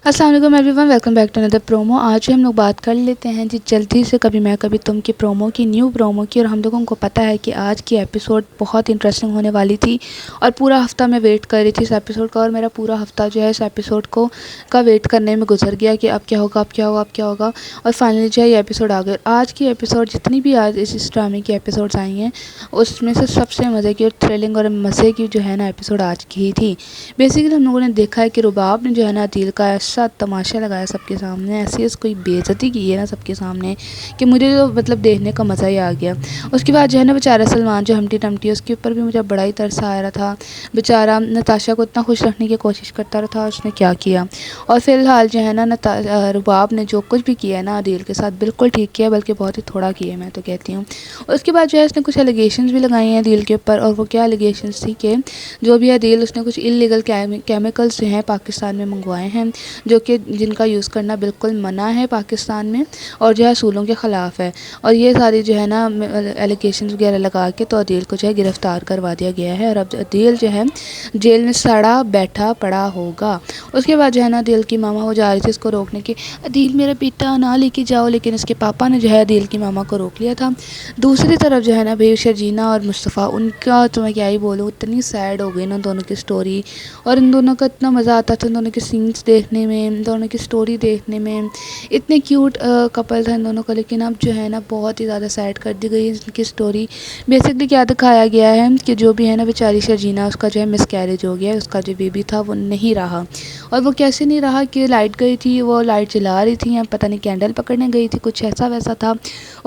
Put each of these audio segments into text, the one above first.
अस्सलाम वालेकुम everyone, welcome back to another promo. आज हम लोग बात कर लेते हैं जी जल्दी से कभी मैं कभी तुम की प्रोमो की, न्यू प्रोमो की। और हम लोगों को पता है कि आज की एपिसोड बहुत इंटरेस्टिंग होने वाली थी और पूरा हफ्ता मैं वेट कर रही थी इस एपिसोड का। और मेरा पूरा हफ्ता जो है इस एपिसोड का वेट करने में गुजर गया कि अब क्या होगा, अब क्या होगा, अब क्या होगा। और फाइनली जो है ये एपिसोड आ गया। आज की एपिसोड जितनी भी आज इस ड्रामे की एपिसोड्स आई हैं उसमें से सबसे मज़े की और थ्रिलिंग और मज़े की जो है ना एपिसोड आज की ही थी। बेसिकली हम लोगों ने देखा है कि रुबाब ने जो है ना अदील का ऐसा तमाशा लगाया सबके सामने, ऐसी उसको बेइज्जती की है ना सबके सामने कि मुझे तो मतलब देखने का मज़ा ही आ गया। उसके बाद जो है ना बेचारा सलमान जो हमटी टमटी, उसके ऊपर भी मुझे बड़ा ही तरस आ रहा था। बेचारा नताशा को इतना खुश रखने की कोशिश करता रहा था, उसने क्या किया। और फ़िलहाल जो है ना रुबाब ने जो कुछ भी किया है ना अदील के साथ बिल्कुल ठीक किया, बल्कि बहुत ही थोड़ा किया है मैं तो कहती हूँ। उसके बाद जो है उसने कुछ एलिगेशंस भी लगाई हैं अदील के ऊपर। और वो क्या एलिगेशंस थी कि जो भी अदील उसने कुछ इलीगल केमिकल्स जो हैं पाकिस्तान में मंगवाए हैं, जो कि जिनका यूज़ करना बिल्कुल मना है पाकिस्तान में और जो है असूलों के ख़िलाफ़ है। और ये सारी जो है ना एलिगेशंस वगैरह लगा के तो अदील को जो है गिरफ़्तार करवा दिया गया है। और अब अदील जो है जेल में सड़ा बैठा पड़ा होगा। उसके बाद जो है ना अदील की मामा वो जा रही थी उसको रोकने की, अदील मेरा बेटा ना लेके जाओ, लेकिन उसके पापा ने जो है अदील की मामा को रोक लिया था। दूसरी तरफ जो है ना भाई शर्जीना और मुस्तफ़ा, उनका तो मैं क्या ही बोलूँ, इतनी सैड हो गई ना दोनों की स्टोरी। और इन दोनों का इतना मज़ा आता था इन दोनों के सीन्स देखने में, इन दोनों की स्टोरी देखने में। इतने क्यूट कपल था इन दोनों का, लेकिन अब जो है ना बहुत ही ज़्यादा सैड कर दी गई है इनकी स्टोरी। बेसिकली क्या दिखाया गया है कि जो भी है ना बेचारी शर्जीना, उसका जो है मिसकैरेज हो गया है, उसका जो बेबी था वो नहीं रहा। और वो कैसे नहीं रहा कि लाइट गई थी, वो लाइट जला रही थी या पता नहीं कैंडल पकड़ने गई थी, कुछ ऐसा वैसा था।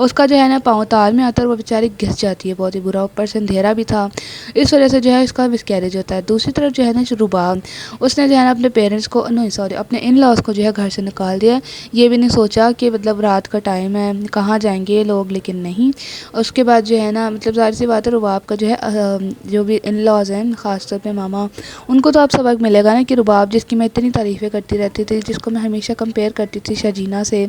उसका जो है ना पाँव ताल में आता है और वो बेचारी घिस जाती है, बहुत ही बुरा, ऊपर से अंधेरा भी था, इस वजह से जो है इसका मिसकैरेज होता है। दूसरी तरफ जो है ना रुबाब, उसने जो है ना अपने पेरेंट्स को नहीं सॉरी अपने इन लॉज को जो है घर से निकाल दिया। ये भी नहीं सोचा कि मतलब रात का टाइम है, कहाँ जाएंगे ये लोग, लेकिन नहीं। उसके बाद जो है ना मतलब ज़ाहिर सी बात है रुबाब का जो है जो भी इन लॉज हैं ख़ासतौर पे मामा, उनको तो अब सबक मिलेगा ना कि रुबाब जिसकी मैं इतनी तारीफ़ें करती रहती थी, जिसको मैं हमेशा कंपेयर करती थी शर्जीना से,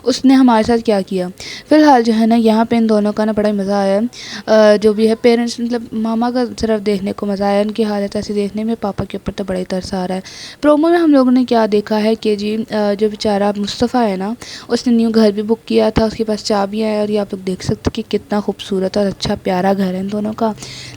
उसने हमारे साथ क्या किया। फ़िलहाल जो है ना यहाँ पे इन दोनों का ना बड़ा मज़ा आया। जो भी है पेरेंट्स मतलब मामा का सिर्फ देखने को मज़ा आया, उनकी हालत ऐसी देखने में। पापा के ऊपर तो बड़ा ही तरस आ रहा है। प्रोमो में हम लोगों ने क्या देखा है कि जी जो बेचारा मुस्तफ़ा है ना, उसने न्यू घर भी बुक किया था, उसके पास चाबियाँ हैं और ये आप लोग देख सकते कि कितना खूबसूरत और अच्छा प्यारा घर है इन दोनों का।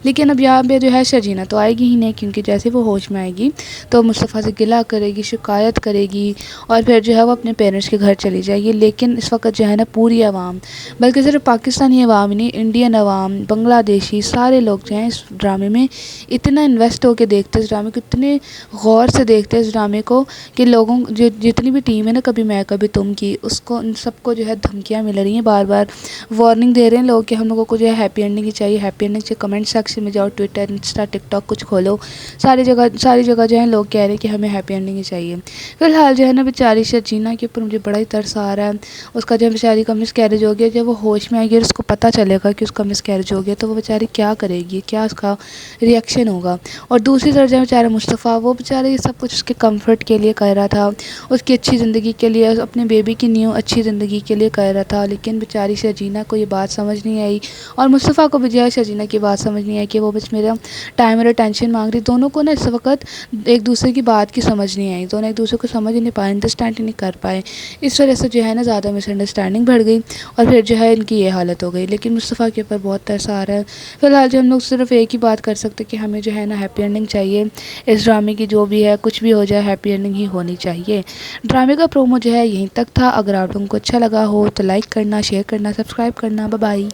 लेकिन अब यहाँ पे जो है शर्जीना तो आएगी ही नहीं, क्योंकि जैसे वो होश में आएगी तो मुस्तफ़ा से गिला करेगी, शिकायत करेगी और फिर जो है वो अपने पेरेंट्स के घर चली जाएगी। लेकिन इस वक्त जो है ना पूरी आवाम, बल्कि सिर्फ पाकिस्तानी आवाम ही नहीं, इंडियन आवाम, बांग्लादेशी, सारे लोग जो हैं इस ड्रामे में इतना इन्वेस्ट होकर देखते हैं, इस ड्रामे को इतने गौर से देखते हैं इस ड्रामे को कि लोगों जितनी भी टीम है ना कभी मैं कभी तुम की, उसको उन सबको जो है धमकियाँ मिल रही हैं, बार बार वार्निंग दे रहे हैं लोग कि हम लोगों को जो है हैप्पी एंडिंग ही चाहिए, हैप्पी एंडिंग चाहिए। कमेंट सेक्शन में जाओ, ट्विटर, इंस्टा, टिकटॉक कुछ खोलो, सारी जगह जो है लोग कह रहे हैं कि हमें हैप्पी एंडिंग ही चाहिए। फिलहाल जो है ना बेचारी शर्जीना के ऊपर मुझे बड़ा ही तरस आ रहा है। उसका जो बेचारी का मिसकैरेज हो गया, जब वो होश में आएगी और उसको पता चलेगा कि उसका मिसकैरेज हो गया तो वो बेचारी क्या करेगी, क्या उसका रिएक्शन होगा। और दूसरी तरफ जो बेचारा मुस्तफ़ा, वो बेचारा ये सब कुछ उसके कंफर्ट के लिए कर रहा था, उसकी अच्छी ज़िंदगी के लिए, अपने बेबी की न्यू अच्छी ज़िंदगी के लिए कर रहा था। लेकिन बेचारी शर्जीना को ये बात समझ नहीं आई और मुस्तफ़ा को भी जो है शर्जीना की बात समझ नहीं आई कि वो बस मेरा टाइम और अटेंशन मांग रही। दोनों को ना इस वक्त एक दूसरे की बात की समझ नहीं आई, दोनों एक दूसरे को समझ ही नहीं पाए, अंडरस्टैंड ही नहीं कर पाए। इस वजह से जो है ना ज़्यादा मिसअंडरस्टैंडिंग बढ़ गई और फिर जो है इनकी ये हालत हो गई। लेकिन मुस्तफ़ा के ऊपर बहुत तरस आ रहा है। फ़िलहाल जो हम लोग सिर्फ एक ही बात कर सकते कि हमें जो है ना हैप्पी एंडिंग चाहिए इस ड्रामे की, जो भी है कुछ भी हो जाए हैप्पी एंडिंग ही होनी चाहिए। ड्रामे का प्रोमो जो है यहीं तक था। अगर आप लोगों को अच्छा लगा हो तो लाइक करना, शेयर करना, सब्सक्राइब करना। Bye bye.